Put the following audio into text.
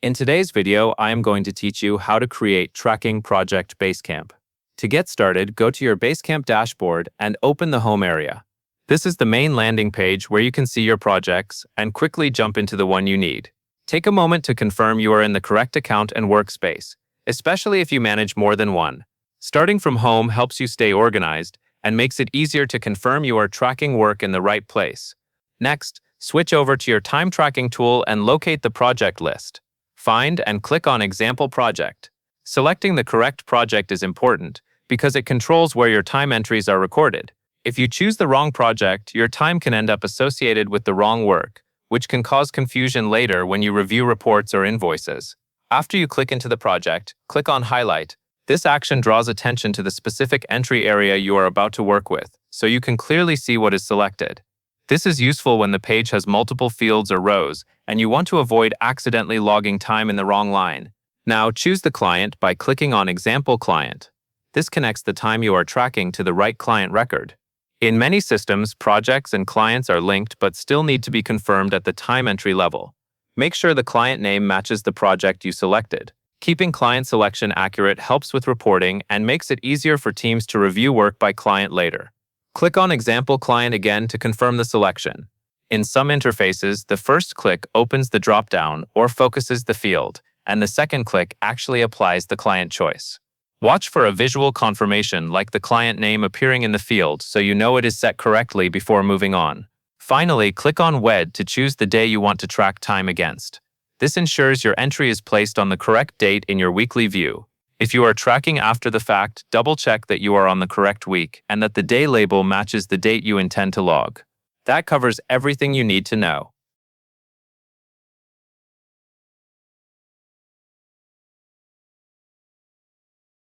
In today's video, I am going to teach you how to create Tracking Project Basecamp. To get started, go to your Basecamp dashboard and open the home area. This is the main landing page where you can see your projects and quickly jump into the one you need. Take a moment to confirm you are in the correct account and workspace, especially if you manage more than one. Starting from home helps you stay organized and makes it easier to confirm you are tracking work in the right place. Next, switch over to your time tracking tool and locate the project list. Find and click on Example Project. Selecting the correct project is important because it controls where your time entries are recorded. If you choose the wrong project, your time can end up associated with the wrong work, which can cause confusion later when you review reports or invoices. After you click into the project, click on Highlight. This action draws attention to the specific entry area you are about to work with, so you can clearly see what is selected. This is useful when the page has multiple fields or rows, and you want to avoid accidentally logging time in the wrong line. Now, choose the client by clicking on Example Client. This connects the time you are tracking to the right client record. In many systems, projects and clients are linked but still need to be confirmed at the time entry level. Make sure the client name matches the project you selected. Keeping client selection accurate helps with reporting and makes it easier for teams to review work by client later. Click on Example Client again to confirm the selection. In some interfaces, the first click opens the drop-down or focuses the field, and the second click actually applies the client choice. Watch for a visual confirmation like the client name appearing in the field so you know it is set correctly before moving on. Finally, click on WED to choose the day you want to track time against. This ensures your entry is placed on the correct date in your weekly view. If you are tracking after the fact, double-check that you are on the correct week and that the day label matches the date you intend to log. That covers everything you need to know.